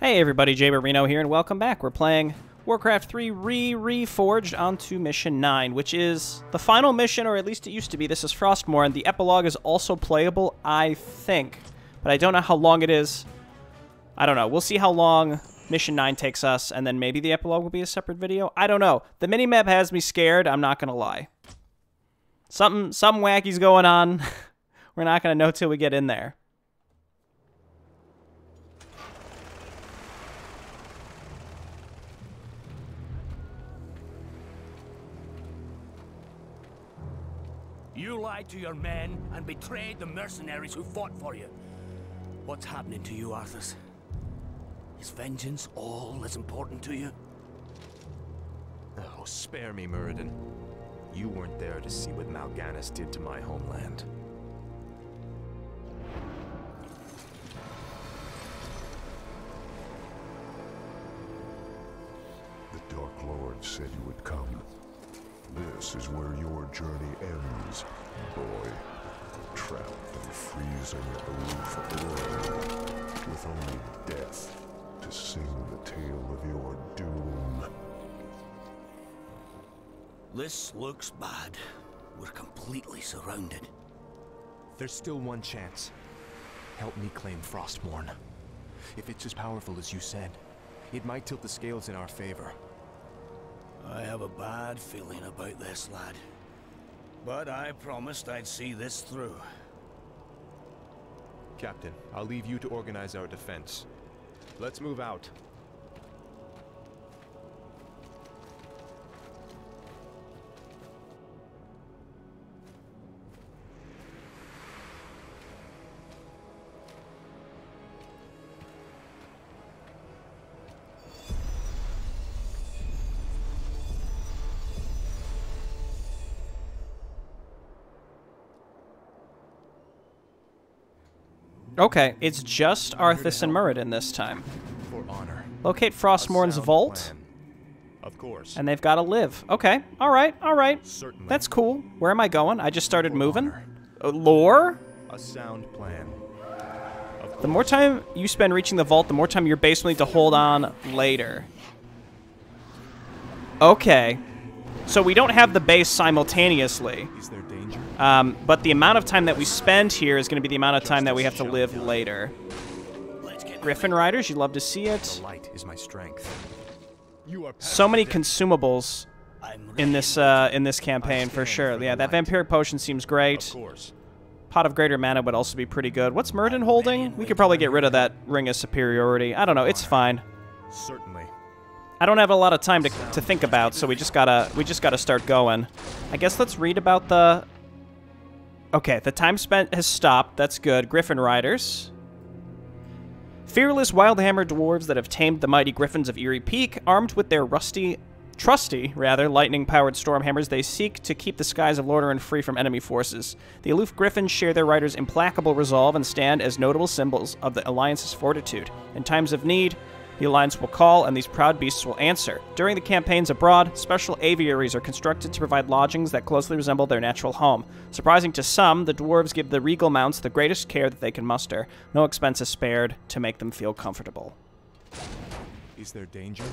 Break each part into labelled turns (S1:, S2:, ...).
S1: Hey everybody, Jay Reno here, and welcome back. We're playing Warcraft 3 Reforged onto Mission 9, which is the final mission, or at least it used to be. This is Frostmourne, and the epilogue is also playable, I think. But I don't know how long it is. I don't know. We'll see how long Mission 9 takes us, and then maybe the epilogue will be a separate video. I don't know. The minimap has me scared, I'm not gonna lie. Something wacky's going on. We're not gonna know till we get in there.
S2: You lied to your men and betrayed the mercenaries who fought for you. What's happening to you, Arthas? Is vengeance all as important to you?
S3: Oh, spare me, Muradin. You weren't there to see what Mal'Ganis did to my homeland.
S4: The Dark Lord said you would come. This is where your journey ends, boy. Trapped and freezing aloof of the world, with only death to sing the tale of your doom.
S2: This looks bad. We're completely surrounded.
S3: There's still one chance. Help me claim Frostmourne. If it's as powerful as you said, it might tilt the scales in our favor.
S2: I have a bad feeling about this, lad. But I promised I'd see this through.
S3: Captain, I'll leave you to organize our defense. Let's move out.
S1: Okay, it's just Arthas and Muradin this time.
S3: For honor.
S1: Locate Frostmourne's vault.
S3: Plan. Of course.
S1: And they've got to live. Okay, alright, alright.
S3: Certainly.
S1: That's cool. Where am I going? I just started moving. Lore?
S3: A sound plan.
S1: The more time you spend reaching the vault, the more time your base will need to hold on later. Okay. So we don't have the base simultaneously.
S3: Is there danger?
S1: But the amount of time that we spend here is going to be the amount of time that we have to live later. Griffin Riders, you love to see it.
S3: The light is my strength. You are
S1: So many consumables in this campaign for sure. Yeah, that vampiric potion seems great.
S3: Of course.
S1: Pot of greater mana would also be pretty good. What's Muradin holding? We could probably get rid of that ring of superiority. I don't know. It's fine.
S3: Certainly.
S1: I don't have a lot of time to think about, so we just gotta start going. I guess let's read about the. Okay, the time spent has stopped. That's good. Griffin Riders. Fearless Wildhammer dwarves that have tamed the mighty griffins of Eerie Peak, armed with their trusty, lightning-powered stormhammers, they seek to keep the skies of Lordaeron free from enemy forces. The aloof griffins share their riders' implacable resolve and stand as notable symbols of the Alliance's fortitude. In times of need, the Alliance will call, and these proud beasts will answer. During the campaigns abroad, special aviaries are constructed to provide lodgings that closely resemble their natural home. Surprising to some, the dwarves give the regal mounts the greatest care that they can muster. No expense is spared to make them feel comfortable.
S3: Is there danger?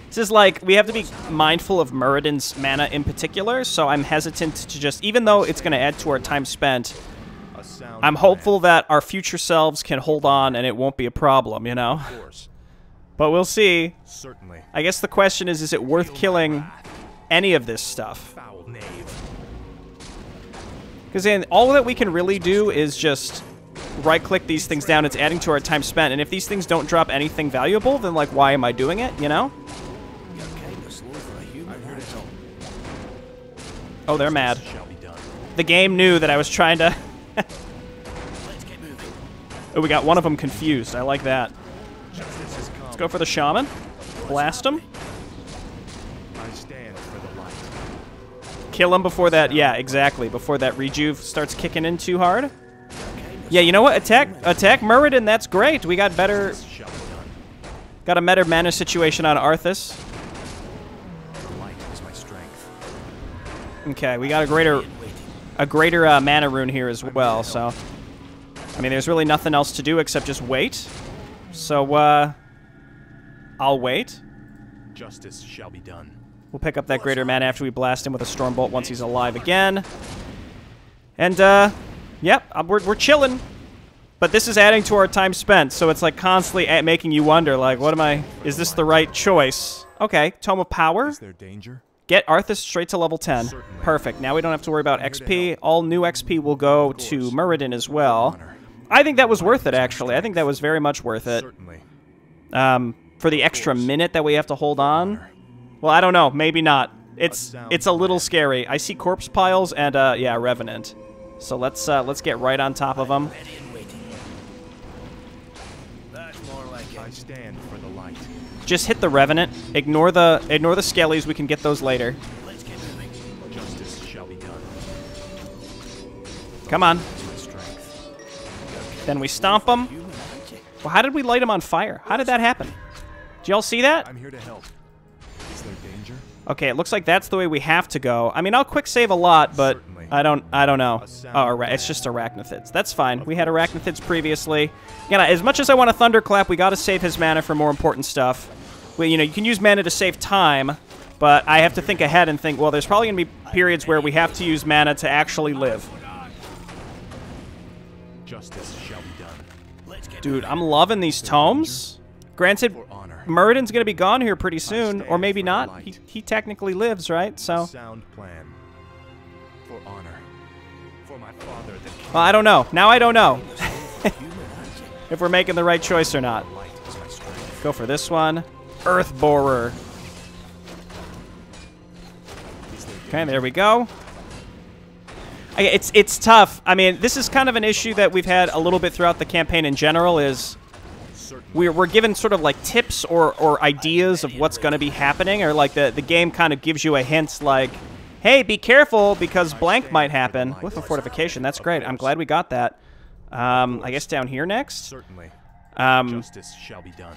S1: This is like, we have to be mindful of Muradin's mana in particular, so I'm hesitant to just, even though it's going to add to our time spent, I'm hopeful that our future selves can hold on and it won't be a problem, you know?
S3: Of course.
S1: But we'll see.
S3: Certainly.
S1: I guess the question is it worth killing any of this stuff?
S3: Foul knave.
S1: Because all that we can really do is just right-click these things down. It's adding to our time spent. And if these things don't drop anything valuable, then, like, why am I doing it, you know? Oh, they're mad. The game knew that I was trying to... Oh, we got one of them confused. I like that. Let's go for the shaman. Blast him.
S3: I stand for the light.
S1: Kill him before that, yeah, exactly. Before that rejuve starts kicking in too hard. Yeah, you know what? Attack Muradin, that's great. We got better... Got a better mana situation on Arthas.
S3: The light is my strength.
S1: Okay, we got a greater mana rune here as well, so... I mean, there's really nothing else to do except just wait. So, I'll wait.
S3: Justice shall be done.
S1: We'll pick up that greater mana after we blast him with a Stormbolt once he's alive again. And, yep, we're chilling. But this is adding to our time spent, so it's like constantly making you wonder, like, is this the right choice? Okay, Tome of Power.
S3: Is there danger?
S1: Get Arthas straight to level 10.
S3: Certainly.
S1: Perfect. Now we don't have to worry about XP. All new XP will go to Muradin as well. I think that was worth it, actually. I think that was very much worth it.
S3: Certainly.
S1: For the extra minute that we have to hold on. Well, I don't know. Maybe not. It's a little scary. I see corpse piles and, yeah, Revenant. So let's get right on top of them.
S2: Ready and waiting. That's more like it.
S3: I stand for the light.
S1: Just hit the Revenant. Ignore the Skellies. We can get those later.
S2: Let's get moving.
S3: Justice shall be done.
S1: Come on.
S3: It's my strength.
S1: Then we stomp them.
S2: Human, aren't you?
S1: Well, how did we light them on fire? How did that happen? Did y'all see that?
S3: I'm here to help. Is there danger?
S1: Okay, it looks like that's the way we have to go. I mean, I'll quick save a lot, but
S3: Certainly.
S1: I don't know. Oh, it's just Arachnithids. That's fine. We had Arachnithids previously. Again, as much as I want a Thunderclap, we got to save his mana for more important stuff. You can use mana to save time, but I have to think ahead and think, well, there's probably going to be periods where we have to use mana to actually live.
S3: Justice shall be done.
S2: Let's get
S1: Dude, I'm loving these tomes. Granted,
S3: For honor.
S1: Muradin's going to be gone here pretty soon, or
S3: stand
S1: maybe
S3: for the
S1: not.
S3: light.
S1: He technically lives, right? So,
S3: Sound plan. For honor. For my father, the king.
S1: well, I don't know. Now I don't know
S2: human, aren't you?
S1: if we're making the right choice or not.
S3: Light is my strength.
S1: Go for this one. Earth Borer. Okay, there we go. It's tough. I mean, this is kind of an issue that we've had a little bit throughout the campaign in general, is we're given sort of like tips or ideas of what's going to be happening, or like the game kind of gives you a hint like, hey, be careful because blank might happen. With a fortification, that's great. I'm glad we got that. I guess down here next?
S3: Certainly.
S1: Um,
S3: Justice shall be done.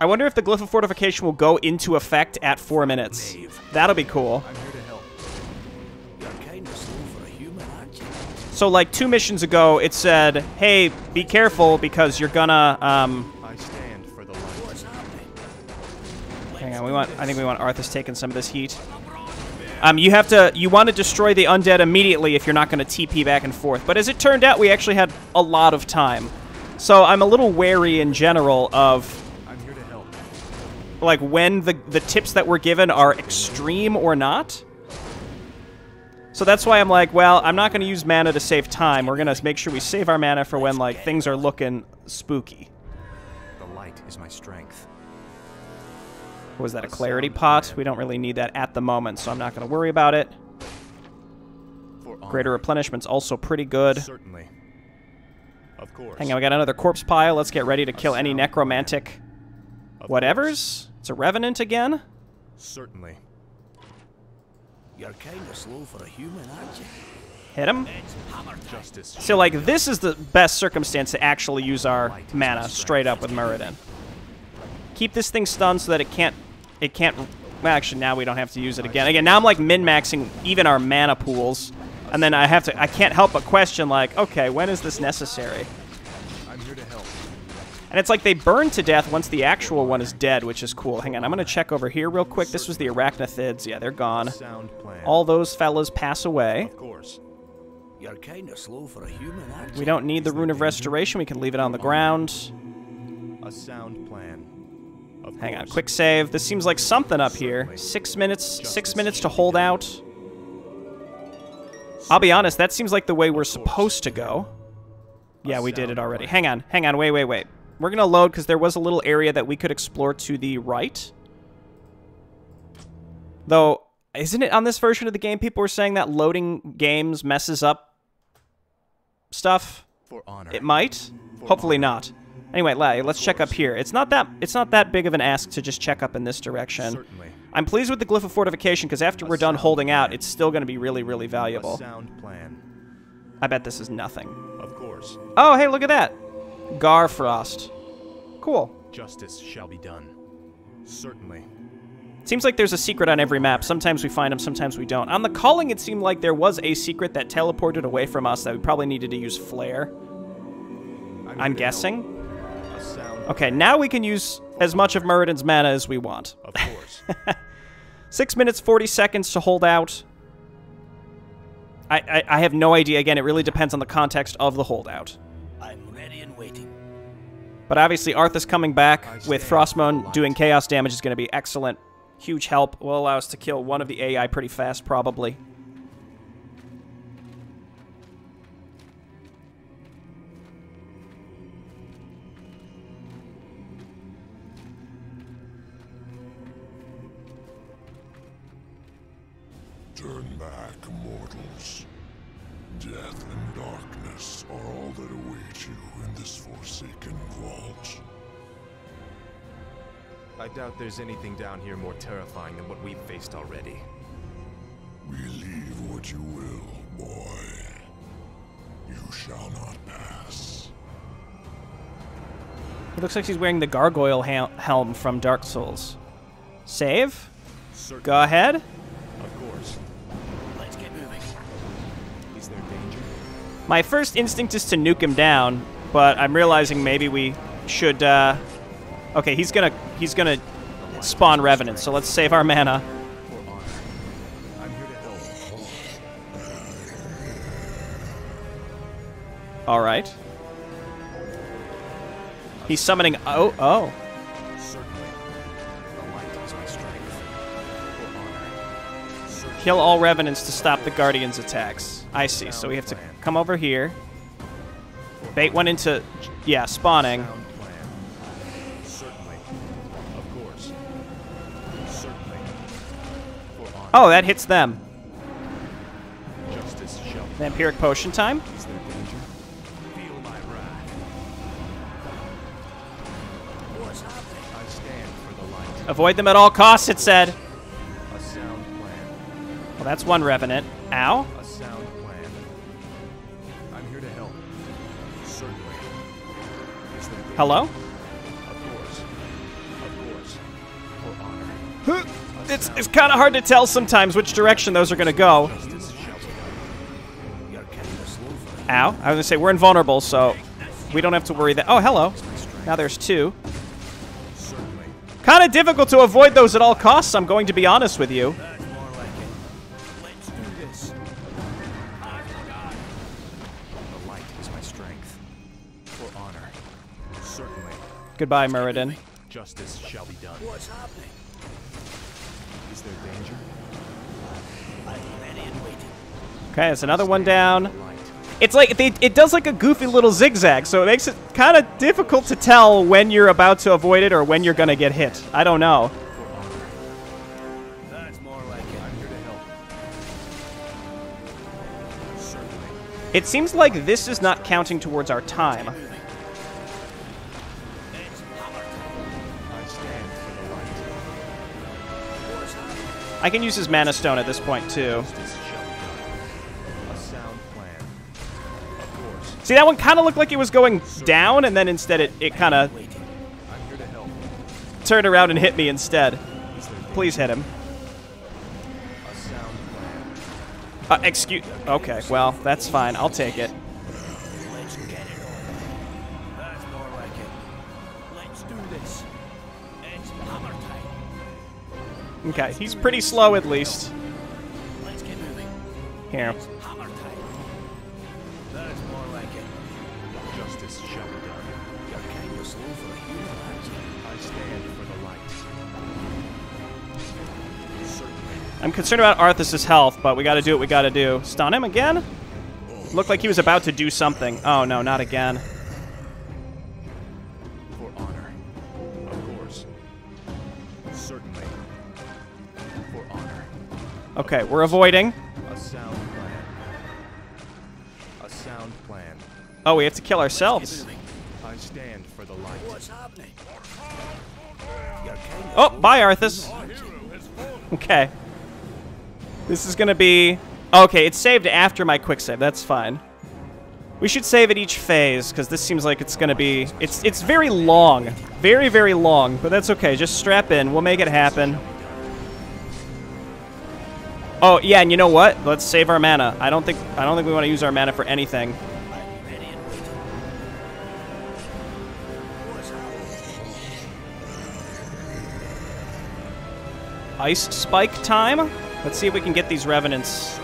S1: I wonder if the Glyph of Fortification will go into effect at 4 minutes. That'll be cool.
S3: I'm here to help.
S2: You're kind of slow for a human, aren't you?
S1: So like 2 missions ago, it said, hey, be careful because you're gonna,
S3: I stand for the light.
S2: What's happening?
S1: hang on, I think we want Arthas taking some of this heat. You want to destroy the undead immediately if you're not going to TP back and forth. But as it turned out, we actually had a lot of time. So I'm a little wary in general of,
S3: I'm here to help.
S1: like, when the tips that we're given are extreme or not. So that's why I'm like, well, I'm not going to use mana to save time. We're going to make sure we save our mana for when, like, things are looking spooky.
S3: The light is my strength.
S1: Was that a clarity pot? We don't really need that at the moment, so I'm not going to worry about it.
S3: For honor.
S1: Greater replenishment's also pretty good.
S3: Certainly. Of course.
S1: Hang on, we got another corpse pile. Let's get ready to kill any necromantic
S3: Of
S1: whatevers. It's a revenant again.
S3: course. Certainly.
S2: You're kind of slow for a human, aren't you?
S1: Hit him.
S3: Justice.
S1: So, like, this is the best circumstance to actually use our mana straight up with Muradin. Keep this thing stunned so that it can't. Well, actually, now we don't have to use it again. Again, now I'm like min-maxing even our mana pools, and then I can't help but question, like, okay, when is this necessary?
S3: I'm here to help.
S1: And it's like they burn to death once the actual one is dead, which is cool. Hang on, I'm gonna check over here real quick. This was the Arachnithids. Yeah, they're gone.
S3: Sound plan.
S1: All those fellas pass away.
S3: Of course.
S2: You're kind of slow for a human, aren't you?
S1: We don't need the Rune of Restoration. We can leave it on the ground.
S3: A sound plan. Of
S1: Hang on,
S3: course.
S1: quick save. This seems like something up here. 6 minutes. 6 minutes to hold out. I'll be honest, that seems like the way we're supposed to go. Yeah, we did it already. Hang on, wait. We're gonna load because there was a little area that we could explore to the right. Though, isn't it on this version of the game people were saying that loading games messes up stuff?
S3: For honor.
S1: It might. Hopefully not. Anyway, let's check up here. It's not that big of an ask to just check up in this direction.
S3: Certainly.
S1: I'm pleased with the Glyph of Fortification because after we're done holding out, it's still going to be really, really
S3: A
S1: valuable.
S3: sound plan.
S1: I bet this is nothing.
S3: Of course.
S1: Oh, hey, look at that. Garfrost. Cool.
S3: Justice shall be done. Certainly.
S1: Seems like there's a secret on every map. Sometimes we find them, sometimes we don't. On the Calling, it seemed like there was a secret that teleported away from us that we probably needed to use Flare. I'm guessing.
S3: A sound
S1: Okay, now we can use as much of Muradin's mana as we want.
S3: Of course.
S1: 6 minutes, 40 seconds to hold out. I have no idea. Again, it really depends on the context of the holdout.
S2: I'm ready and waiting.
S1: But obviously, Arthas coming back with Frostmourne doing chaos damage is going to be excellent. Huge help. Will allow us to kill one of the AI pretty fast, probably.
S4: Turn back, mortals. Death and darkness are all that await you in this forsaken vault.
S3: I doubt there's anything down here more terrifying than what we've faced already.
S4: Believe what you will, boy. You shall not pass.
S1: It looks like he's wearing the gargoyle helm from Dark Souls. Save?
S3: Certainly.
S1: Go ahead.
S3: Of course.
S2: Let's get moving.
S3: Is there danger?
S1: My first instinct is to nuke him down, but I'm realizing maybe we should, Okay, he's gonna spawn Revenant, so let's save our mana.
S3: For honor. I'm here to help.
S1: Alright. He's summoning... Oh.
S3: Certainly. The light is my strength. For honor. Certainly.
S1: Kill all Revenants to stop the Guardian's attacks. I see, so we have to come over here. Bait one into... Yeah, spawning.
S3: Sound plan. Certainly. Of course. Certainly. For honor.
S1: Oh, that hits them.
S3: Justice shall be.
S1: Vampiric Potion time.
S3: Is there danger?
S2: Feel my wrath. What's happening?
S3: I stand for the light.
S1: Avoid them at all costs, it said.
S3: A sound plan.
S1: Well, that's one Revenant. Ow.
S3: A sound plan. I'm here to help. Certainly. Is there danger?
S1: Hello?
S3: Of course. Of course. For honor.
S1: It's kind of hard to tell sometimes which direction those are going to go.
S3: Justice shall be done.
S2: You're kind of slow for me.
S1: Ow. I was going to say, we're invulnerable, so we don't have to worry that... Oh, hello. Now there's two.
S3: Certainly.
S1: Kind of difficult to avoid those at all costs, I'm going to be honest with you.
S2: That's more like it. Let's do this.
S3: The light is my strength. For honor. Certainly.
S1: Goodbye, Muradin.
S3: Justice shall be done.
S2: What's happening?
S3: Is there danger?
S2: I'm ready and waiting.
S1: Okay, it's another one down.
S3: The light.
S1: It's like, it does like a goofy little zigzag, so it makes it kind of difficult to tell when you're about to avoid it or when you're going to get hit. I don't know.
S3: For honor.
S2: That's more like it.
S3: I'm here to help. Certainly.
S1: It seems like this is not counting towards our time.
S2: Moving. It's hammer time.
S3: I stand for the light.
S2: What's happening?
S1: I can use his Mana Stone at this point, too.
S3: Justice shall be done. A sound plan. Of course.
S1: See, that one kind of looked like it was going down, and then instead it kind of
S2: Waiting.
S3: I'm here to help.
S1: turned around and hit me instead.
S3: Is there danger?
S1: Please hit him.
S3: A sound plan.
S1: Excuse... Okay, well, that's fine. I'll take it.
S2: Let's get it on. That's more like it. Let's do this. It's hammer time.
S1: Okay, he's pretty slow at least.
S2: Let's get moving.
S1: Here.
S2: It's hammer time. That's more like it.
S3: Justice shall be done.
S2: You're kind of slow for a human, aren't you?
S3: I stand for the light. Certainly.
S1: I'm concerned about Arthas' health, but we gotta do what we gotta do. Stun him again? Looked like he was about to do something. Oh, no, not again.
S3: For honor. Of course. Certainly. For honor.
S1: Okay, we're avoiding.
S3: A sound plan. A sound plan.
S1: Oh, we have to kill ourselves.
S2: Moving.
S3: I stand for the light.
S2: What's happening? You're kind of
S1: Oh, bye, Arthas. Okay. This is gonna be... Okay, it's saved after my quick save. That's fine. We should save at each phase, because this seems like it's gonna be... It's very long. Very, very long, but that's okay. Just strap in. We'll make it happen. Oh, yeah, and you know what? Let's save our mana. I don't think we want to use our mana for anything.
S2: I'm ready and waiting. What's happening?
S1: ice spike time. Let's see if we can get these revenants.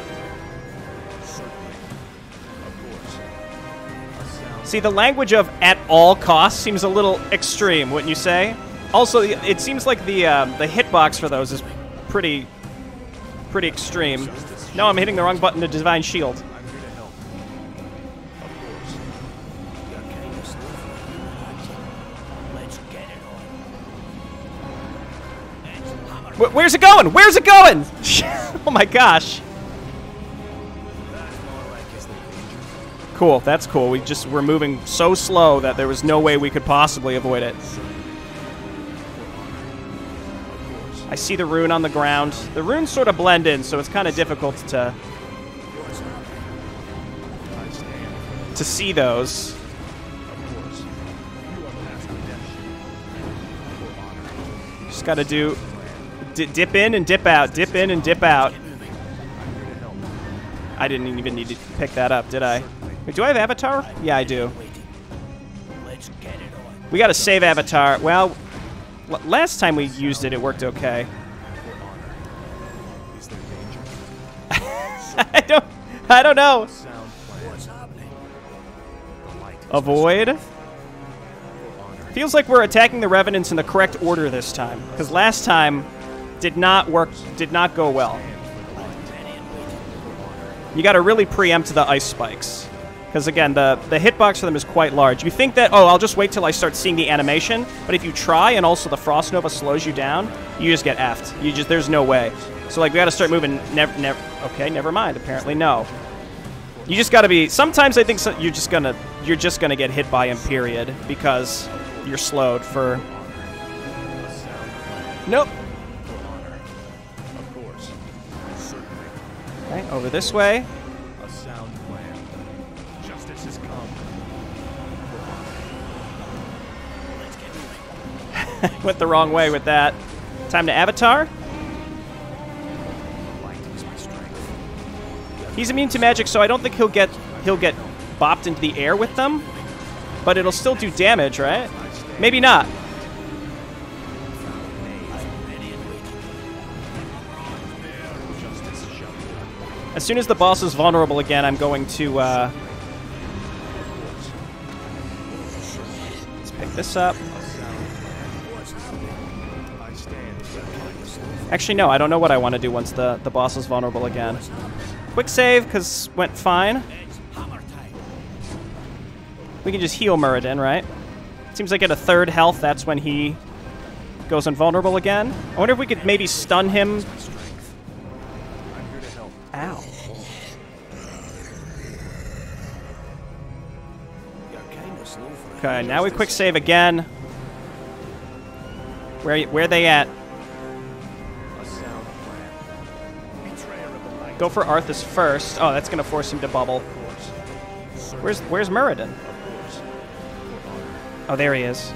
S1: See, the language of "at all costs" seems a little extreme, wouldn't you say? Also, it seems like the hitbox for those is pretty extreme. No, I'm hitting the wrong button to Divine Shield. Where's it going? Where's it going? Oh my gosh. Cool, that's cool. We're moving so slow that there was no way we could possibly avoid it. I see the rune on the ground. The runes sort of blend in, so it's kind of difficult to see those. Just gotta do dip in and dip out, dip in and dip out. I didn't even need to pick that up, did I? Wait, do I have Avatar? Yeah, I do. We gotta save Avatar. Well, last time we used it, it worked okay. I don't know. Avoid. Feels like we're attacking the Revenants in the correct order this time, because last time did not work, did not go well. You gotta really preempt the ice spikes. Because again, the hitbox for them is quite large. You think that, oh, I'll just wait till I start seeing the animation, but if you try and also the Frost Nova slows you down, you just get effed. There's no way. So like we gotta start moving, okay, never mind, apparently no. You just gotta be, sometimes I think you're just gonna get hit by him, period, because you're slowed for... Nope. Okay, over this way.
S3: A sound plan. Justice has come.
S1: Went the wrong way with that. Time to Avatar. He's immune to magic, so I don't think he'll get bopped into the air with them. But it'll still do damage, right? Maybe not. As soon as the boss is vulnerable again, I'm going to, let's pick this up. Actually, no, I don't know what I want to do once the boss is vulnerable again. Quick save, because went fine. We can just heal Muradin, right? Seems like at a third health, that's when he goes invulnerable again. I wonder if we could maybe stun him. Ow. Okay, now we quick save again. Where they at? Go for Arthas first. Oh, that's gonna force him to bubble. Where's Muradin? Oh, there he is.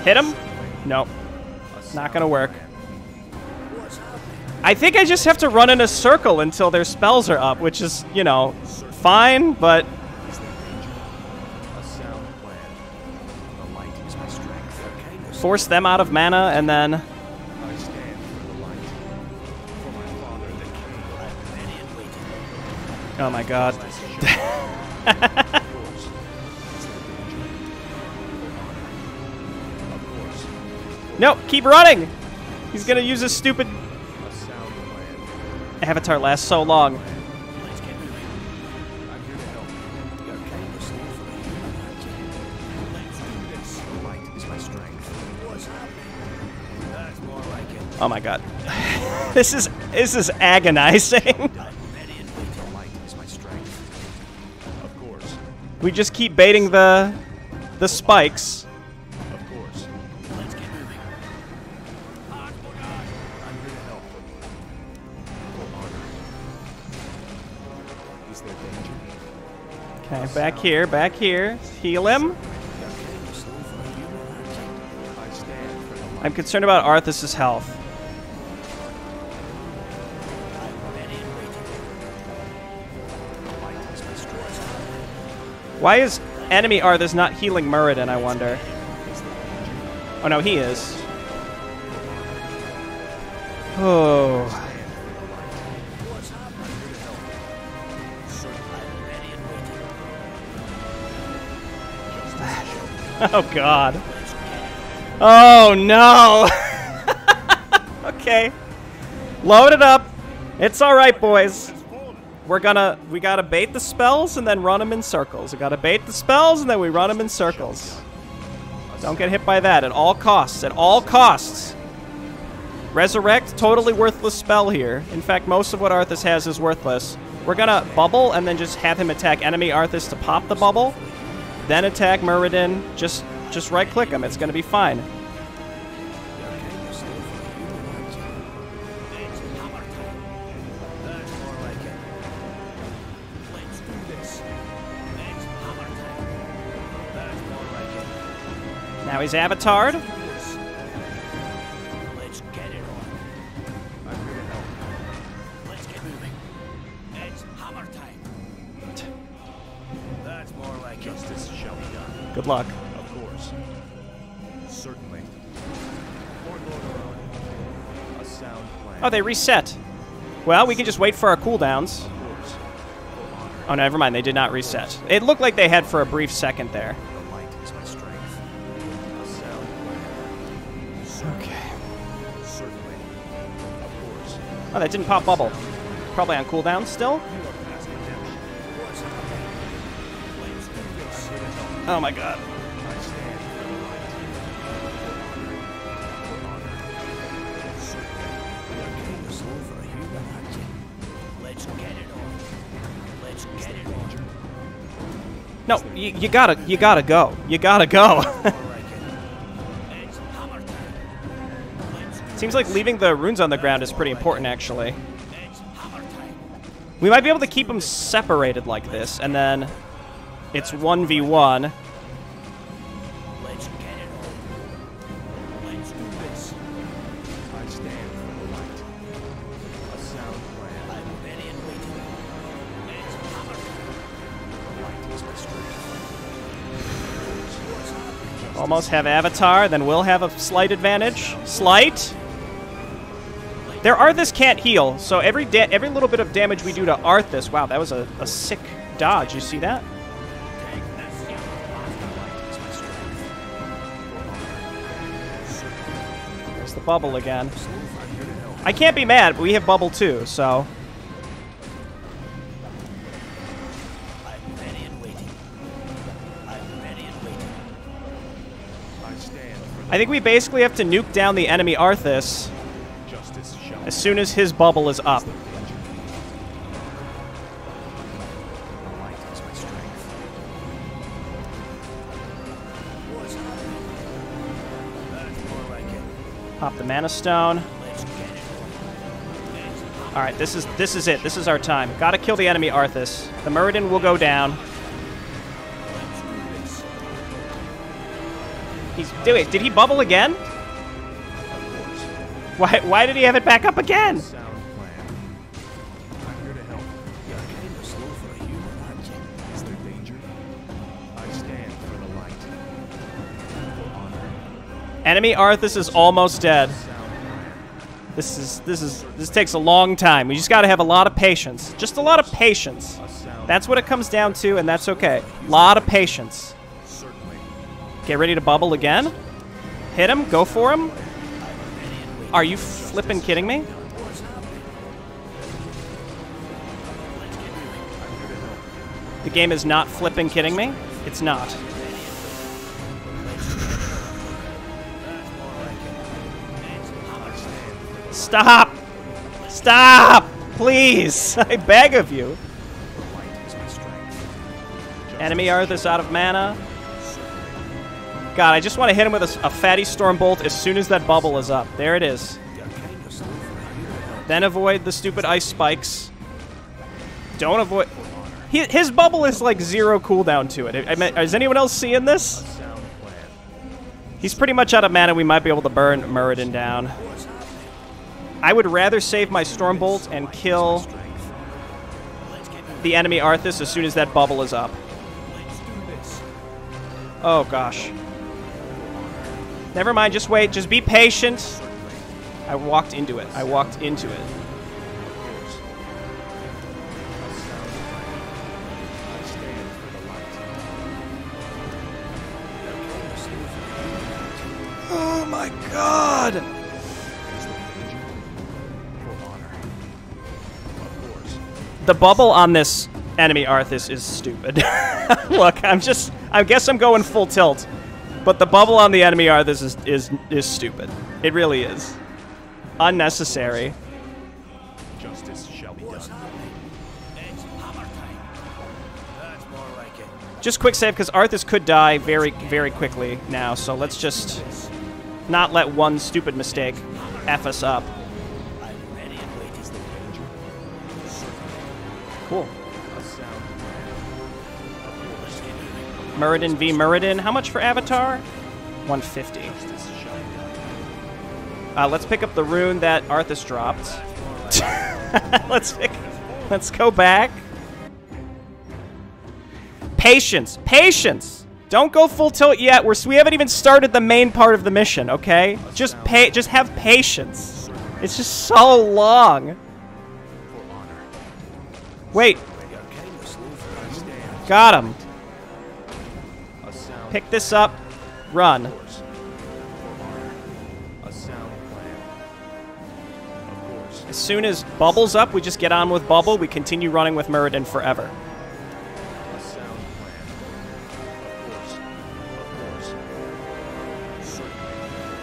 S1: Hit him? Nope. Not gonna work. I think I just have to run in a circle until their spells are up, which is, you know, fine, but... Force them out of mana, and then... Oh my god. No, keep running! He's gonna use his stupid... Avatar lasts so long. Oh my god. This is agonizing. We just keep baiting the spikes. Okay, back here. Heal him. I'm concerned about Arthas' health. Why is enemy Arthas not healing Muradin, I wonder? Oh no, he is. Oh. Oh god. Oh no! Okay. Load it up. It's alright, boys. We gotta bait the spells and then run them in circles. We gotta bait the spells and then we run them in circles. Don't get hit by that at all costs. At all costs. Resurrect, totally worthless spell here. In fact, most of what Arthas has is worthless. We're gonna bubble and then just have him attack enemy Arthas to pop the bubble. Then attack Muradin. Just right-click him. It's gonna be fine. Now he's avatared.
S2: Let's get it on. I'm here to help. Let's get moving. It's hammer time. That's more like justice shall be done.
S1: Good luck.
S3: Of course. Certainly. Lord Lordaeron. A sound plan.
S1: Oh, they reset. Well, we can just wait for our cooldowns.
S3: Of course.
S1: Oh, never mind. They did not reset. It looked like they had for a brief second there.
S3: The light is my strength. A sound plan.
S1: Okay.
S3: Certainly. Of course.
S1: Oh, that didn't pop bubble. Probably on cooldown still.
S3: You are past redemption.
S2: Let's do this.
S1: Oh my god.
S3: I stand for the light. For honor. Certainly.
S2: You're kind of slow for a human, aren't you? Let's get it on. Let's get it on.
S1: No, you gotta go. You gotta go.
S2: It's hammer time. Let's
S1: Seems like leaving the runes on the ground is pretty important, actually.
S2: It's hammer time.
S1: We might be able to keep them separated like this, and then it's 1v1.
S2: Let's get it on. Let's do this.
S3: I stand for the light. A sound plan.
S2: I'm ready and waiting. It's hammer time.
S3: The light is my strength.
S1: Almost have Avatar, then we'll have a slight advantage. Slight. Their Arthas can't heal, so every little bit of damage we do to Arthas... Wow, that was a sick dodge. You see that? There's the bubble again. I can't be mad, but we have bubble too, so...
S2: I'm ready and waiting. I'm ready and waiting.
S3: I stand for the
S1: I think we basically have to nuke down the enemy Arthas
S3: justice shall
S1: as soon as his bubble is up.
S3: The light is my strength.
S2: What's happening? That's more like it.
S1: Pop the Mana Stone.
S2: Let's get it on. It's hammer.
S1: Alright, this is it. This is our time. Gotta kill the enemy Arthas. The Muradin will go down.
S2: Let's do this.
S1: Did he bubble again? Why did he have it back up again?
S3: Sound plan. I'm here to help.
S2: You're kind of slow for a human, aren't you?
S3: Is there danger? I stand for the light. For honor.
S1: Enemy Arthas is almost dead.
S3: Sound plan.
S1: This takes a long time. We just gotta have a lot of patience. Just a lot of patience.
S3: A sound.
S1: That's what it comes down to, and that's okay. Lot of patience.
S3: Certainly.
S1: Get ready to bubble again. Hit him. Go for him. Are you flipping kidding me? The game is not flipping kidding me. It's not. Stop! Stop! Please! I beg of you.
S3: The light is my strength.
S1: Enemy Arthas out of mana. God, I just want to hit him with a fatty storm bolt as soon as that bubble is up. There it is.
S2: You're kind of slow for a human.
S1: Then avoid the stupid ice spikes. Don't avoid... His bubble is like 0 cooldown to it. Is anyone else seeing this?
S3: Sound plan.
S1: He's pretty much out of mana. We might be able to burn Muradin down. I would rather save my Stormbolt and kill the enemy Arthas as soon as that bubble is up. Oh, gosh. Never mind, just wait. Just be patient. I walked into it. I walked into it. Oh, my God! The bubble on this enemy Arthas is stupid. Look, I guess I'm going full tilt. But the bubble on the enemy Arthas is stupid. It really is. Unnecessary.
S3: Justice shall be done.
S2: It's hammer time. That's more like it.
S1: Just quick save, because Arthas could die very, very quickly now. So let's just not let one stupid mistake F us up.
S2: I'm ready and wait is the danger.
S1: Cool. Muradin v. Muradin. How much for Avatar? 150. Let's pick up the rune that Arthas dropped. Let's go back. Patience. Patience! Don't go full tilt yet. We haven't even started the main part of the mission, okay? Just have patience. It's just so long. Wait. Got him. Pick this up. Run. As soon as Bubble's up, we just get on with Bubble. We continue running with Muradin forever.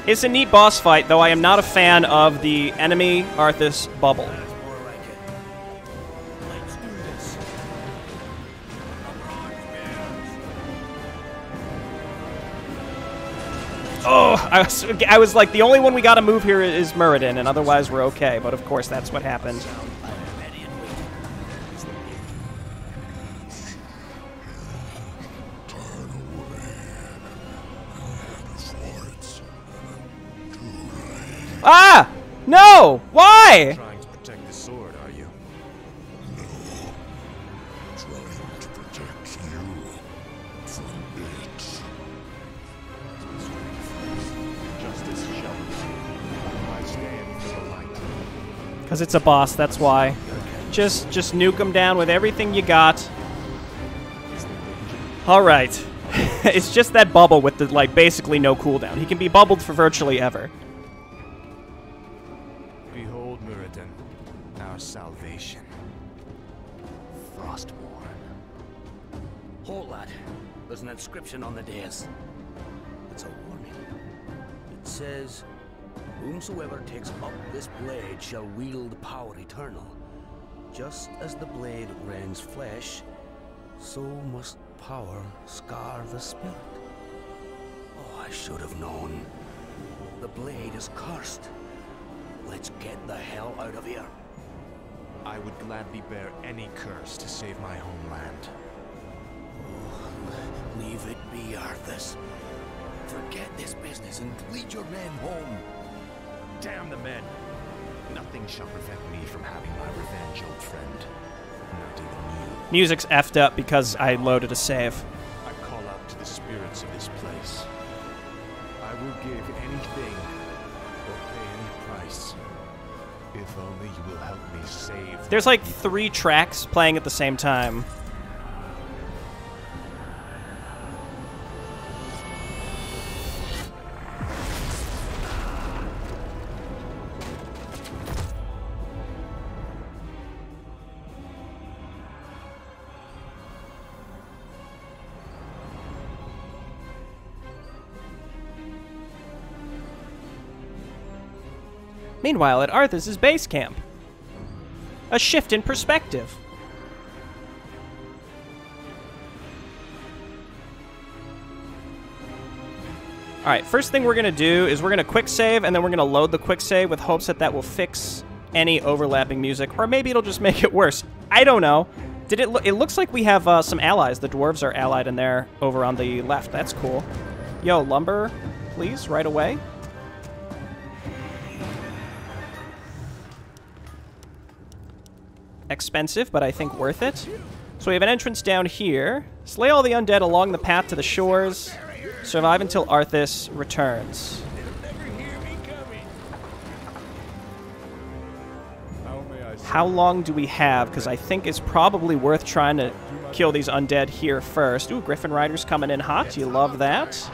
S1: It's a neat boss fight, though I am not a fan of the enemy Arthas Bubble. Oh, I was like, the only one we gotta move here is Muradin, and otherwise we're okay. But of course, that's what happened. Ah! No! Why?
S3: Trying to protect the sword, are you?
S4: No. Trying to protect you from it.
S3: Justice shall be done. I stand for the light.
S1: Because it's a boss, that's why. Just nuke him down with everything you got. Alright. It's just that bubble with the, like, basically no cooldown. He can be bubbled for virtually ever.
S3: Behold, Muradin, our salvation. Frostborn.
S2: Halt, lad. There's an inscription on the dais. It's a warning. It says, "Whomsoever takes up this blade shall wield power eternal. Just as the blade rends flesh, so must power scar the spirit." Oh, I should have known. The blade is cursed. Let's get the hell out of here.
S3: I would gladly bear any curse to save my homeland.
S2: Leave it be, Arthas. Forget this business and lead your men home.
S3: Damn the men! Nothing shall prevent me from having my revenge, old friend. Not even you.
S1: Music's effed up because I loaded a save.
S3: I call out to the spirits of this place. I will give anything or pay any price. If only you will help me save.
S1: There's like 3 tracks playing at the same time. Meanwhile, at Arthas' base camp. A shift in perspective. Alright, first thing we're going to do is we're going to quick save, and then we're going to load the quick save with hopes that that will fix any overlapping music, or maybe it'll just make it worse. I don't know. It looks like we have some allies. The dwarves are allied in there over on the left. That's cool. Yo, Lumber. please, right away. Expensive, but I think worth it. So we have an entrance down here. Slay all the undead along the path to the shores. Survive until Arthas returns. How long do we have? Because I think it's probably worth trying to kill these undead here first. Ooh, Griffin Riders coming in hot. You love that.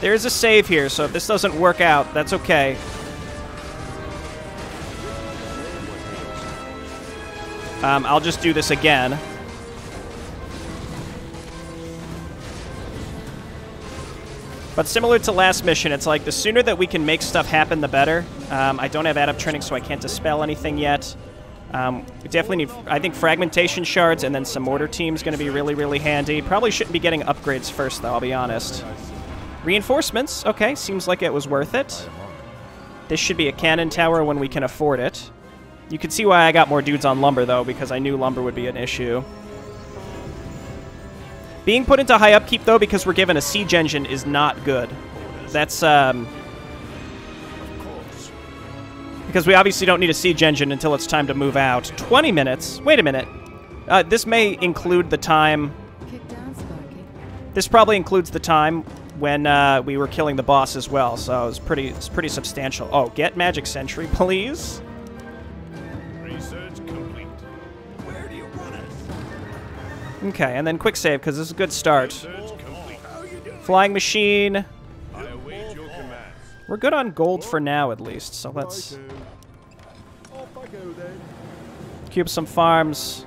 S1: There's a save here, so if this doesn't work out, that's okay. I'll just do this again. But similar to last mission, it's like the sooner that we can make stuff happen, the better. I don't have adept training, so I can't dispel anything yet. We definitely need, I think, fragmentation shards and then some mortar team's going to be really, really handy. Probably shouldn't be getting upgrades first, though, I'll be honest. Reinforcements. Okay, seems like it was worth it. This should be a cannon tower when we can afford it. You can see why I got more dudes on lumber, though, because I knew lumber would be an issue. Being put into high upkeep, though, because we're given a siege engine is not good. That's, because we obviously don't need a siege engine until it's time to move out. 20 minutes? Wait a minute. This may include the time... This probably includes the time when we were killing the boss as well, so it's pretty substantial. Oh, get Magic Sentry, please.
S3: Research complete. Where do you want us?
S1: Okay, and then quick save, because this is a good start.
S3: Research complete.
S1: Flying Machine.
S3: I await your commands.
S1: We're good on gold for now, at least, so let's cube some farms.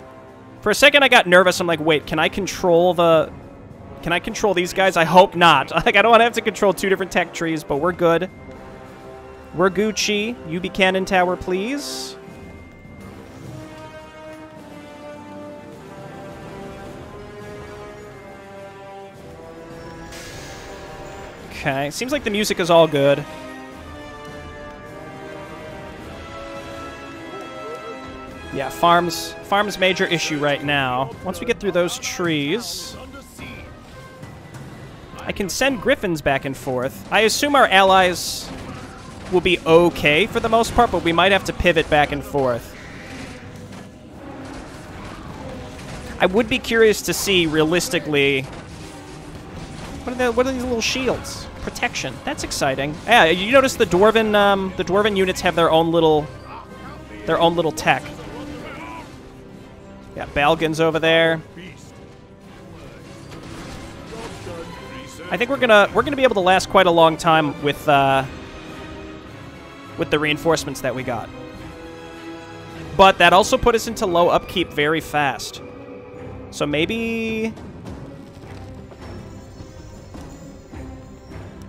S1: For a second, I got nervous. I'm like, wait, can I control the... Can I control these guys? I hope not. Like, I don't want to have to control two different tech trees, but we're good. We're Gucci. You be cannon tower, please. Okay, seems like the music is all good. Yeah, farm's major issue right now. Once we get through those trees, I can send griffins back and forth. I assume our allies will be okay for the most part, but we might have to pivot back and forth. I would be curious to see, realistically, what are these little shields? Protection. That's exciting. Yeah, you notice the dwarven units have their own little tech. Yeah, Balgon's over there. I think we're gonna be able to last quite a long time with the reinforcements that we got. But that also put us into low upkeep very fast. So maybe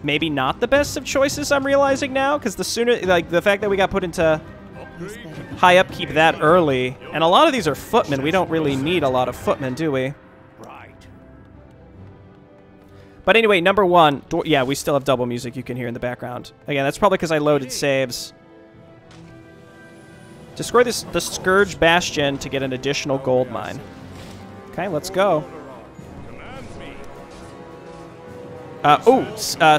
S1: not the best of choices, I'm realizing now, because the sooner, like, the fact that we got put into high upkeep that early, and a lot of these are footmen. We don't really need a lot of footmen, do we? But anyway, number one, yeah, we still have double music you can hear in the background. Again, that's probably because I loaded saves. Destroy the Scourge Bastion to get an additional gold mine. Okay, let's go.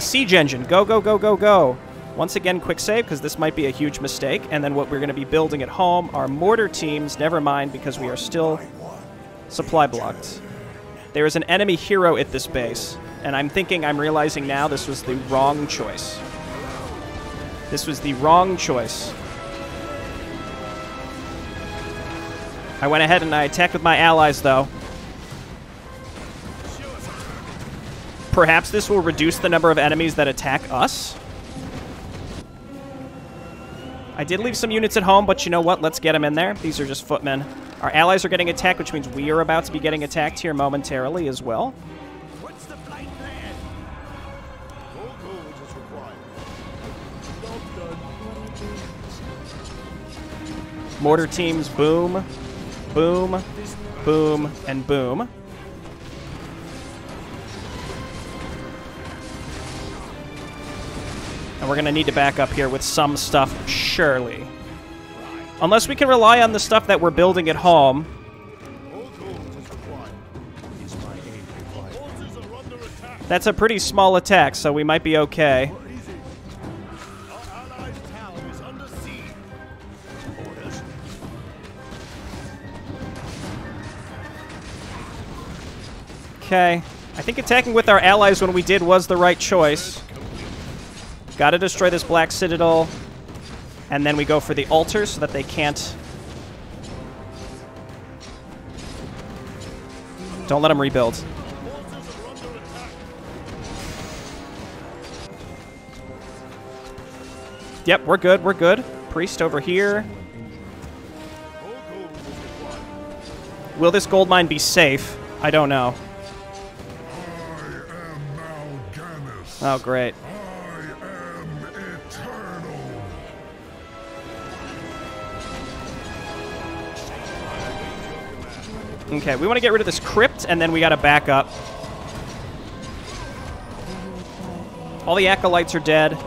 S1: Siege Engine. Go, go, go, go, go. Once again, quick save, because this might be a huge mistake. And then what we're going to be building at home are mortar teams. Never mind, because we are still supply blocked. There is an enemy hero at this base. And I'm realizing now this was the wrong choice. This was the wrong choice. I went ahead and I attacked with my allies, though. Perhaps this will reduce the number of enemies that attack us. I did leave some units at home, but you know what? Let's get them in there. These are just footmen. Our allies are getting attacked, which means we are about to be getting attacked here momentarily as well. Mortar teams, boom, boom, boom, and boom. And we're going to need to back up here with some stuff, surely. Unless we can rely on the stuff that we're building at home. That's a pretty small attack, so we might be okay. Okay. I think attacking with our allies when we did was the right choice. Gotta destroy this Black Citadel. And then we go for the altar so that they can't... Don't let them rebuild. Yep, we're good, we're good. Priest over here. Will this gold mine be safe? I don't know. Oh, great. Okay, we want to get rid of this crypt, and then we got to back up. All the acolytes are dead.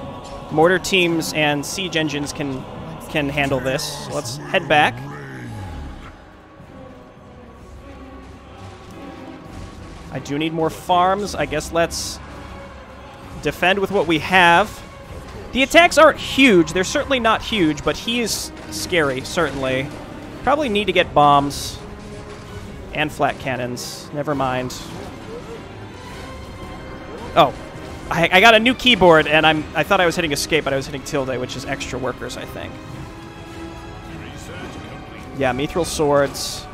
S1: Mortar teams and siege engines can handle this. So let's head back. I do need more farms. I guess let's defend with what we have. The attacks aren't huge. They're certainly not huge, but he is scary, certainly. Probably need to get bombs and flat cannons. Never mind. Oh. I got a new keyboard, and I thought I was hitting escape, but I was hitting tilde, which is extra workers, I think. Yeah, mithril swords.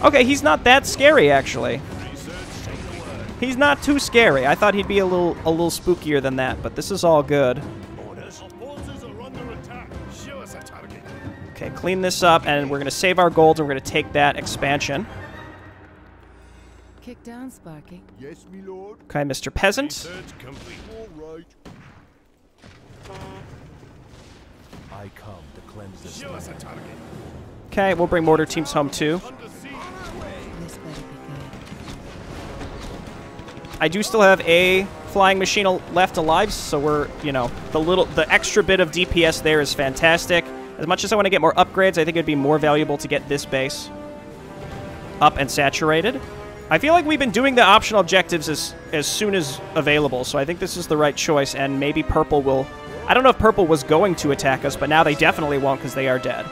S1: Okay, he's not that scary, actually. He's not too scary. I thought he'd be a little spookier than that, but this is all good. Okay, clean this up, and we're going to save our gold, and we're going to take that expansion.
S5: Kick down, Sparky.
S3: Yes, me lord.
S1: Okay, Mr. Peasant.
S3: All right. I come to cleanse this land.
S1: Okay, we'll bring mortar teams home too.
S5: This better be good.
S1: I do still have a flying machine left alive, so we're, you know, the extra bit of DPS there is fantastic. As much as I want to get more upgrades, I think it'd be more valuable to get this base up and saturated. I feel like we've been doing the optional objectives as soon as available, so I think this is the right choice, and maybe Purple will... I don't know if Purple was going to attack us, but now they definitely won't because they are dead.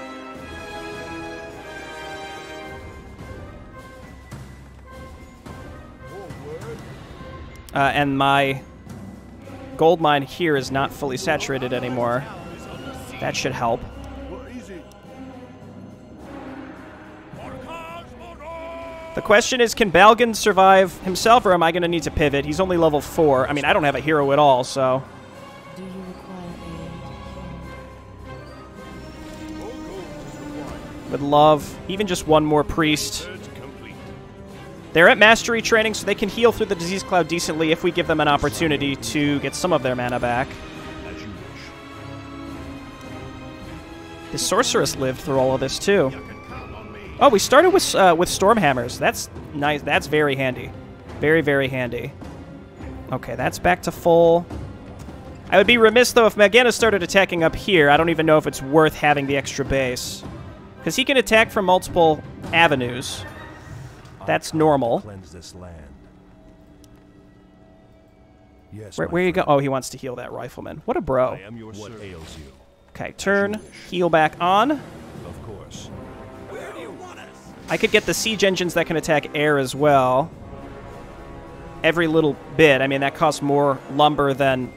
S1: And my gold mine here is not fully saturated anymore. That should help. The question is, can Balgan survive himself, or am I going to need to pivot? He's only level 4. I mean, I don't have a hero at all, so...
S5: Do you require aid?
S1: Would love even just one more priest. They're at mastery training, so they can heal through the disease cloud decently if we give them an opportunity to get some of their mana back. The sorceress lived through all of this, too. Oh, we started with Stormhammers. That's nice. That's very handy. Very, very handy. Okay, that's back to full. I would be remiss, though, if Magana started attacking up here. I don't even know if it's worth having the extra base. Because he can attack from multiple avenues. That's normal.
S3: Cleanse this land. Yes,
S1: Where you go? Oh, he wants to heal that rifleman. What a bro.
S3: I am your what ails you?
S1: Okay, turn. Heal back on.
S3: Of course.
S1: I could get the siege engines that can attack air as well. Every little bit. I mean, that costs more lumber than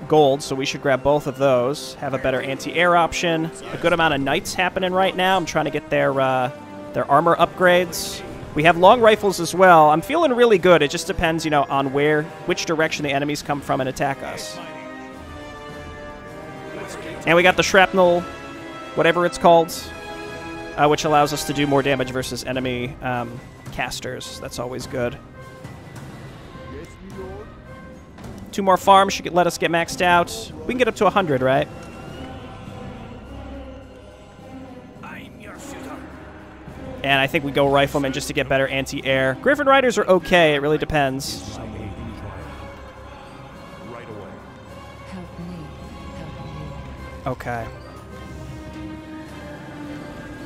S1: gold, so we should grab both of those. Have a better anti-air option. A good amount of knights happening right now. I'm trying to get their armor upgrades. We have long rifles as well. I'm feeling really good. It just depends, you know, on which direction the enemies come from and attack us. And we got the shrapnel, whatever it's called, which allows us to do more damage versus enemy casters. That's always good. 2 more farms should let us get maxed out. We can get up to 100, right? And I think we go Rifleman just to get better anti-air. Griffin Riders are okay. It really depends.
S3: Right away.
S5: Help me. Help you.
S1: Okay.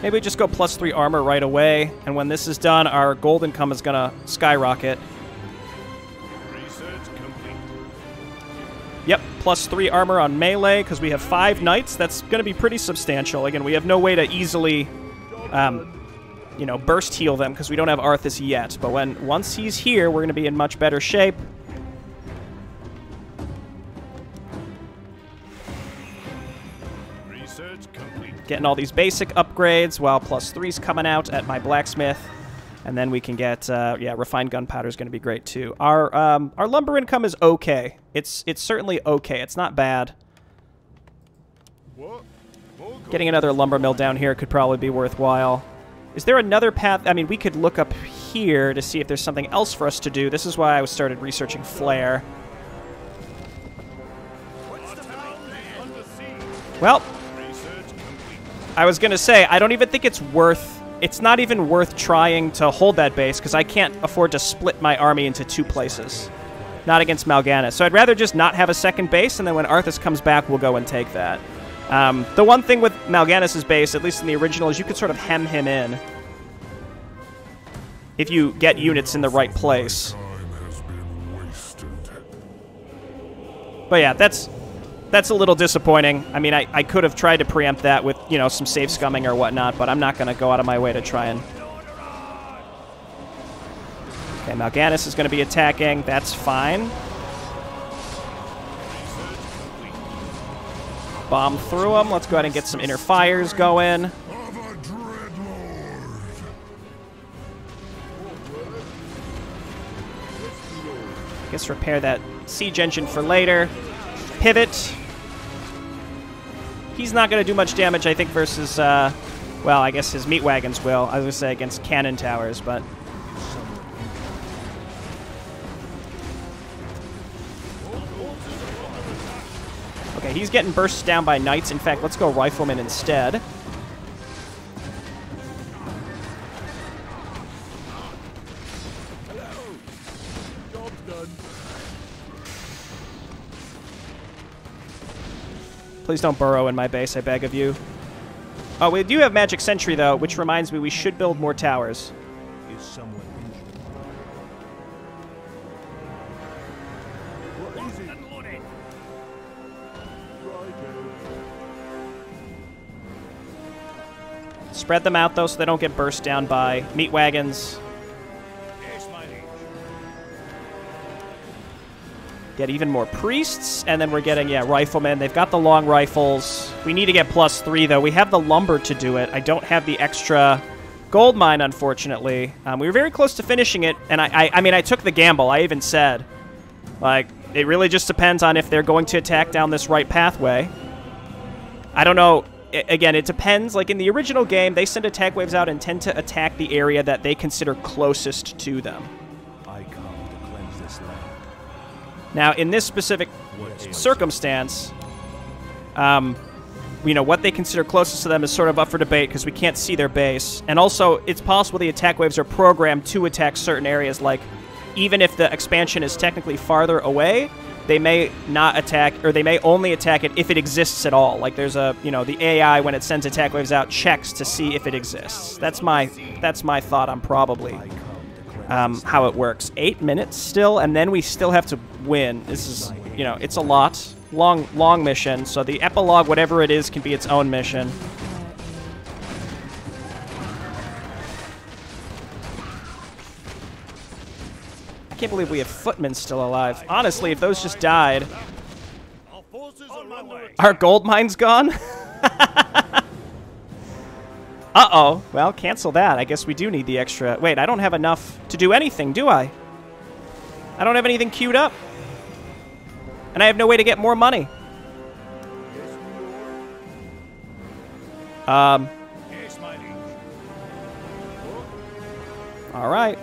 S1: Maybe we just go +3 armor right away, and when this is done, our gold income is gonna skyrocket.
S3: Research complete.
S1: Yep, +3 armor on melee, because we have 5 knights. That's gonna be pretty substantial. Again, we have no way to easily, you know, burst heal them, because we don't have Arthas yet. But once he's here, we're gonna be in much better shape. Getting all these basic upgrades while +3's coming out at my blacksmith. And then we can get, yeah, refined gunpowder is going to be great too. Our lumber income is okay. It's certainly okay. It's not bad. Getting another lumber mill down here could probably be worthwhile. Is there another path? I mean, we could look up here to see if there's something else for us to do. This is why I started researching flare. Well, I was going to say, I don't even think it's not even worth trying to hold that base, because I can't afford to split my army into 2 places. Not against Mal'Ganis. So I'd rather just not have a second base, and then when Arthas comes back, we'll go and take that. The one thing with Mal'Ganis' base, at least in the original, is you could sort of hem him in if you get units in the right place. But yeah, that's a little disappointing. I mean, I could have tried to preempt that with, you know, some safe scumming or whatnot, but I'm not going to go out of my way to try and... Okay, Mal'Ganis is going to be attacking. That's fine. Bomb through him. Let's go ahead and get some inner fires going. I guess repair that siege engine for later. Pivot. He's not going to do much damage, I think, versus, well, I guess his meat wagons will. I was going to say against cannon towers, but... Okay, he's getting burst down by knights. In fact, let's go riflemen instead. Please don't burrow in my base, I beg of you. Oh, we do have Magic Sentry, though, which reminds me we should build more towers.
S3: Is someone injured?
S1: Spread them out, though, so they don't get burst down by meat wagons. Get even more priests, and then we're getting, yeah, riflemen. They've got the long rifles. We need to get +3, though. We have the lumber to do it. I don't have the extra gold mine, unfortunately. We were very close to finishing it, and I mean, I took the gamble. I even said, like, it really just depends on if they're going to attack down this right pathway. I don't know. Again, it depends. Like, in the original game, they send attack waves out and tend to attack the area that they consider closest to them. Now, in this specific circumstance, you know, what they consider closest to them is sort of up for debate because we can't see their base. And also, it's possible the attack waves are programmed to attack certain areas. Like, even if the expansion is technically farther away, they may not attack, or they may only attack it if it exists at all. Like, there's a, you know, the AI, when it sends attack waves out, checks to see if it exists. That's my thought on probably how it works. 8 minutes still, and then we still have to win. This is, you know, it's a lot. Long mission, so the epilogue, whatever it is, can be its own mission. I can't believe we have footmen still alive. Honestly, if those just died... Our gold mine's gone? Uh-oh. Well, cancel that. I guess we do need the extra... Wait, I don't have enough to do anything, do I? I don't have anything queued up. And I have no way to get more money. All right.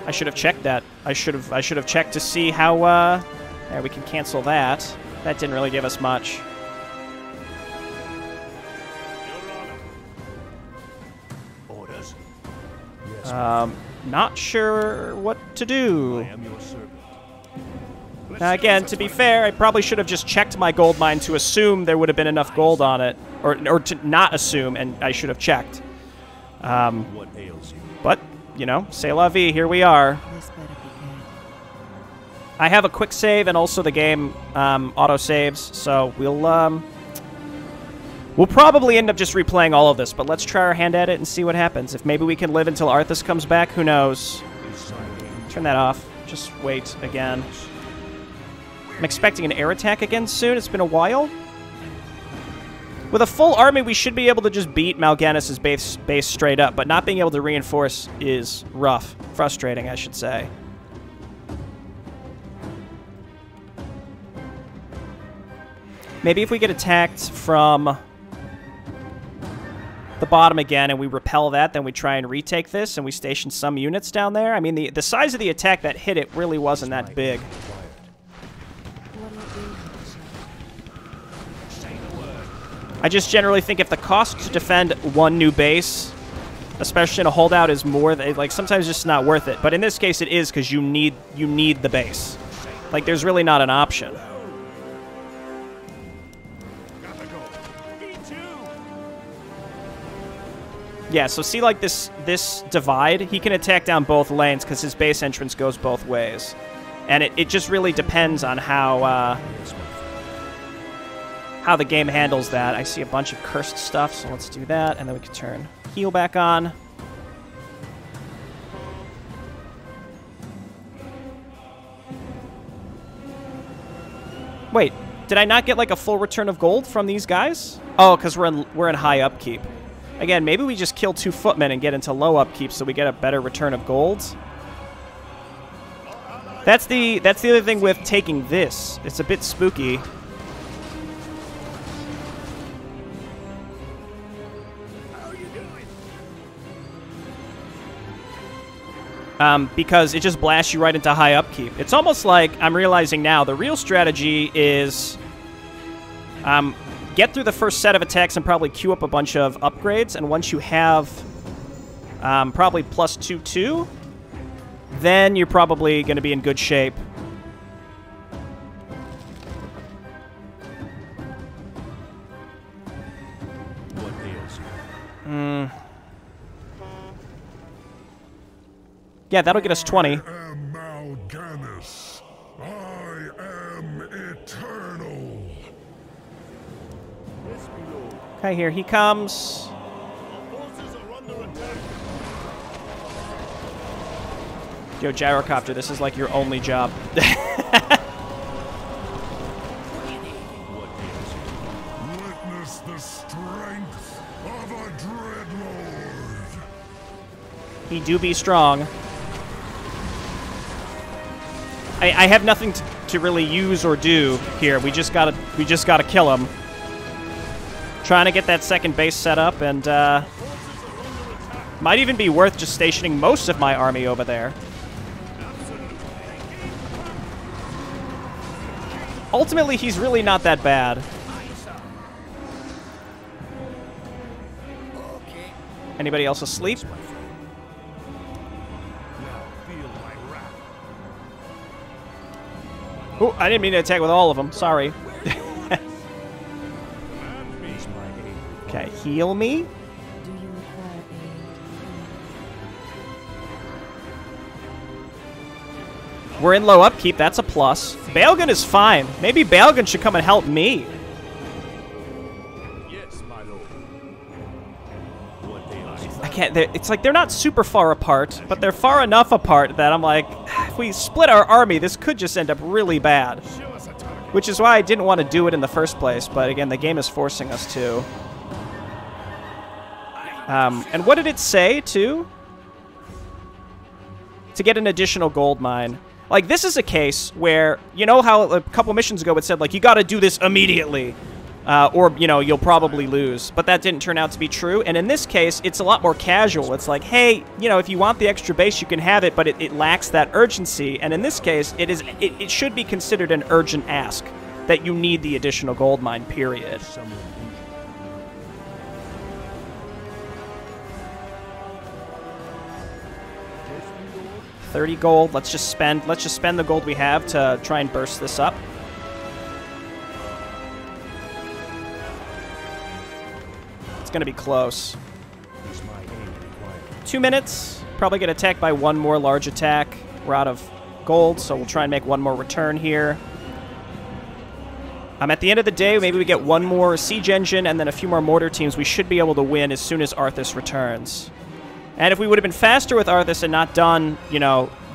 S1: I should have checked that. I should have checked to see how, there, we can cancel that. That didn't really give us much. Not sure what to do. Now, again, to be fair, I probably should have just checked my gold mine to assume there would have been enough gold on it. or to not assume, and I should have checked.
S3: What ails you?
S1: But, you know, c'est la vie, here we are.
S5: This better be good.
S1: I have a quick save, and also the game auto-saves, so we'll probably end up just replaying all of this, but let's try our hand at it and see what happens. If maybe we can live until Arthas comes back, who knows? Turn that off. Just wait again. I'm expecting an air attack again soon. It's been a while. With a full army, we should be able to just beat Mal'Ganis' base straight up, but not being able to reinforce is rough. Frustrating, I should say. Maybe if we get attacked from the bottom again and we repel that, then we try and retake this and we station some units down there. I mean, the size of the attack that hit it really wasn't that big. I just generally think if the cost to defend one new base, especially in a holdout, is more than, like, sometimes it's just not worth it. But in this case, it is, because you need the base. Like, there's really not an option. Yeah, so see, like, this divide, he can attack down both lanes because his base entrance goes both ways. And it just really depends on how the game handles that. I see a bunch of cursed stuff, so let's do that, and then we can turn heal back on. Wait, did I not get, like, a full return of gold from these guys? Oh, because we're in high upkeep. Again, maybe we just kill 2 footmen and get into low upkeep so we get a better return of gold. That's the other thing with taking this. It's a bit spooky. Because it just blasts you right into high upkeep. It's almost like, I'm realizing now, the real strategy is get through the first set of attacks and probably queue up a bunch of upgrades, and once you have probably plus 2/2, then you're probably going to be in good shape.
S3: What ails you?
S1: Yeah, that'll get us 20.
S4: I am Mal'Ganis. I am eternal.
S1: Okay, here he comes. Yo, Gyrocopter, this is like your only job.
S4: Witness the strength of a dreadlord.
S1: He do be strong. I have nothing to really use or do here. We just gotta kill him. Trying to get that second base set up, and might even be worth just stationing most of my army over there. Ultimately, he's really not that bad. Anybody else asleep? Oh, I didn't mean to attack with all of them. Sorry. Okay, heal me.
S5: Do you require aid?
S1: We're in low upkeep. That's a plus. Balgan is fine. Maybe Balgan should come and help me.
S3: Yes, my lord. What ails you?
S1: I can't. It's like they're not super far apart, but they're far enough apart that I'm like, if we split our army, this could just end up really bad. Which is why I didn't want to do it in the first place. But again, the game is forcing us to. And what did it say, too? To get an additional gold mine. Like, this is a case where, you know how a couple missions ago it said, like, you gotta do this immediately. Or, you know, you'll probably lose. But that didn't turn out to be true. And in this case, it's a lot more casual. It's like, hey, you know, if you want the extra base, you can have it, but it lacks that urgency. And in this case, it should be considered an urgent ask that you need the additional gold mine, period. 30 gold. Let's just spend the gold we have to try and burst this up. It's going to be close. 2 minutes. Probably get attacked by one more large attack. We're out of gold, so we'll try and make one more return here. At the end of the day, maybe we get one more siege engine and then a few more mortar teams. We should be able to win as soon as Arthas returns. And if we would have been faster with Arthas and not done,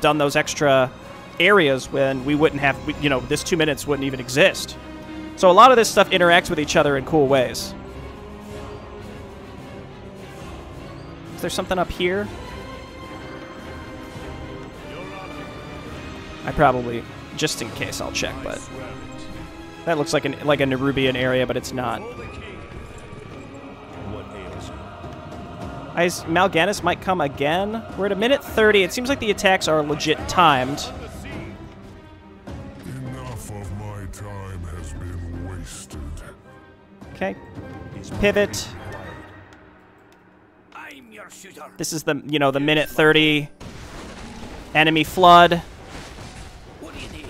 S1: done those extra areas, when we wouldn't have, this 2 minutes wouldn't even exist. So a lot of this stuff interacts with each other in cool ways. Is there something up here? I probably, just in case, I'll check, but that looks like a Nerubian area, but it's not. Mal'Ganis might come again. We're at a minute 30. It seems like the attacks are legit timed.
S4: Enough of my time has been wasted.
S1: Okay. Pivot.
S2: I'm your shooter.
S1: This is the, the minute 30 enemy flood.
S2: What do you need?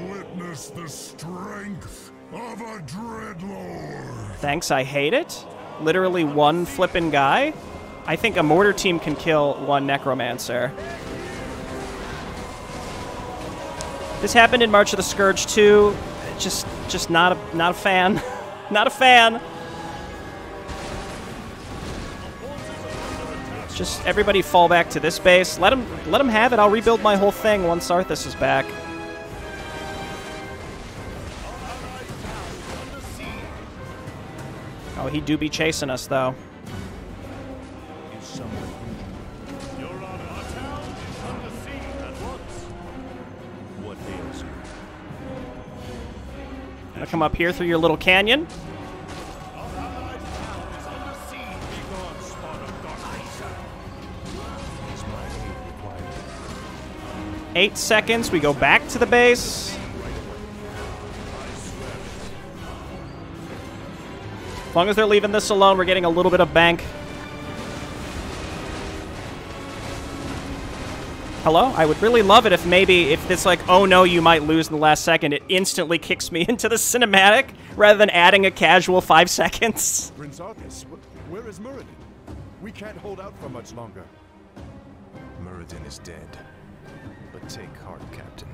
S4: Witness the strength of a dreadlord.
S1: Thanks, I hate it. Literally one flippin' guy. I think a mortar team can kill one necromancer. This happened in March of the Scourge too. Just not a fan. Not a fan. Just everybody fall back to this base. Let him have it. I'll rebuild my whole thing once Arthas is back. Oh, he do be chasing us, though. Gonna come up here through your little canyon. Eight seconds. We go back to the base. As long as they're leaving this alone, we're getting a little bit of bank. Hello? I would really love it if this like, oh no, you might lose in the last second, it instantly kicks me into the cinematic rather than adding a casual 5 seconds.
S3: Prince Arthas, where is Muradin? We can't hold out for much longer.
S6: Muradin is dead. But take heart, Captain.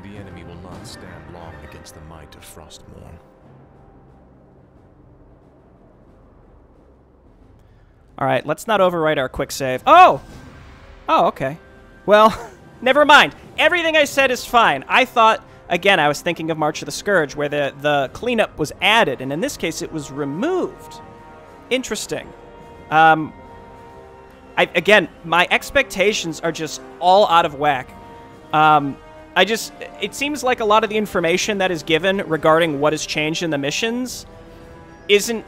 S6: The enemy will not stand long against the might of Frostmourne.
S1: Alright, let's not overwrite our quick save. Oh! Oh, okay. Well, never mind. Everything I said is fine. I thought, again, I was thinking of March of the Scourge, where the cleanup was added, and in this case, it was removed. Interesting. Again, my expectations are just all out of whack. It seems like a lot of the information that is given regarding what has changed in the missions isn't,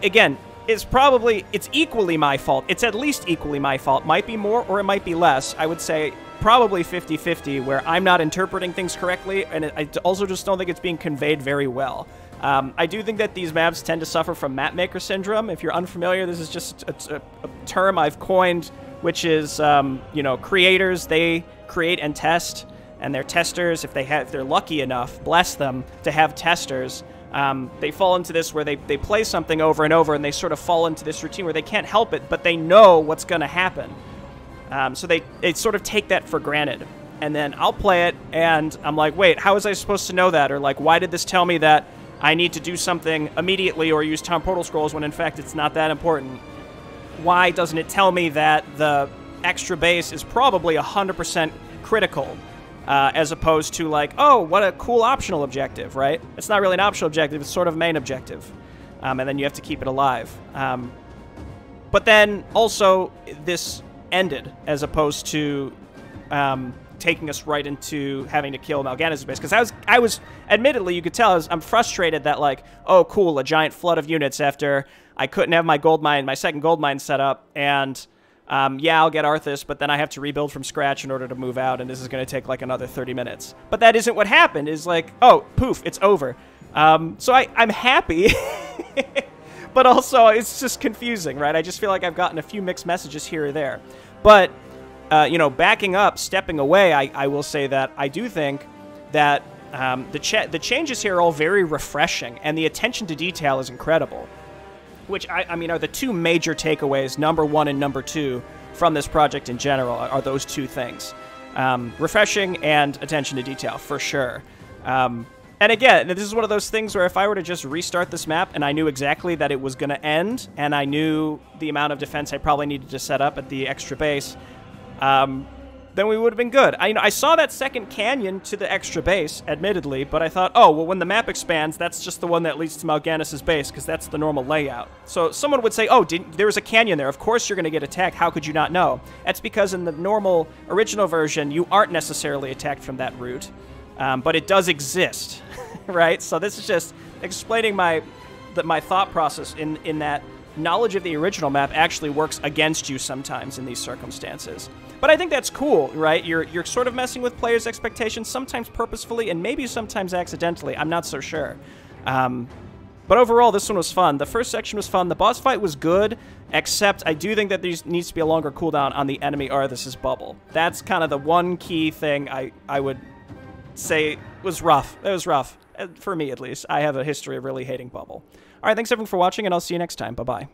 S1: again, it's equally my fault. It's at least equally my fault. Might be more or it might be less. I would say probably 50-50, where I'm not interpreting things correctly, and I also just don't think it's being conveyed very well. I do think that these maps tend to suffer from mapmaker syndrome. If you're unfamiliar, this is just a term I've coined, which is, creators, they create and test, and their testers, if they're lucky enough, bless them, to have testers, they fall into this where they play something over and over, and they sort of fall into this routine where they can't help it, but they know what's going to happen. So they sort of take that for granted. And then I'll play it, and I'm like, wait, how was I supposed to know that? Or like, why did this tell me that I need to do something immediately or use Town Portal Scrolls when in fact it's not that important? Why doesn't it tell me that the extra base is probably 100% critical, as opposed to like, oh, what a cool optional objective, right? It's not really an optional objective, it's sort of main objective. And then you have to keep it alive. But then also this ended as opposed to taking us right into having to kill Mal'Ganis' base. Because I was, admittedly, you could tell, I'm frustrated that, like, oh, cool, a giant flood of units after I couldn't have my gold mine, my second gold mine set up, and, yeah, I'll get Arthas, but then I have to rebuild from scratch in order to move out, and this is going to take, like, another 30 minutes. But that isn't what happened, is like, oh, poof, it's over. So I'm happy, but also it's just confusing, right? I just feel like I've gotten a few mixed messages here or there. But backing up, stepping away, I will say that I do think that The changes here are all very refreshing, and the attention to detail is incredible. Which, I mean, are the two major takeaways, number 1 and number 2, from this project in general, are those two things. Refreshing and attention to detail, for sure. And again, this is one of those things where if I were to just restart this map and I knew exactly that it was going to end, and I knew the amount of defense I probably needed to set up at the extra base, then we would have been good. I saw that second canyon to the extra base, admittedly, but I thought, oh, well, when the map expands, that's just the one that leads to Mal'Ganis' base, because that's the normal layout. So someone would say, oh, there was a canyon there. Of course you're going to get attacked. How could you not know? That's because in the normal original version, you aren't necessarily attacked from that route, but it does exist, right? So this is just explaining my thought process in that knowledge of the original map actually works against you sometimes in these circumstances. But I think that's cool, right? You're sort of messing with players' expectations, sometimes purposefully and maybe sometimes accidentally. I'm not so sure. But overall, this one was fun. The first section was fun. The boss fight was good, except I do think that there needs to be a longer cooldown on the enemy Arthas's bubble. That's kind of the one key thing I would say was rough. It was rough, for me at least. I have a history of really hating bubble. All right, thanks everyone for watching, and I'll see you next time. Bye-bye.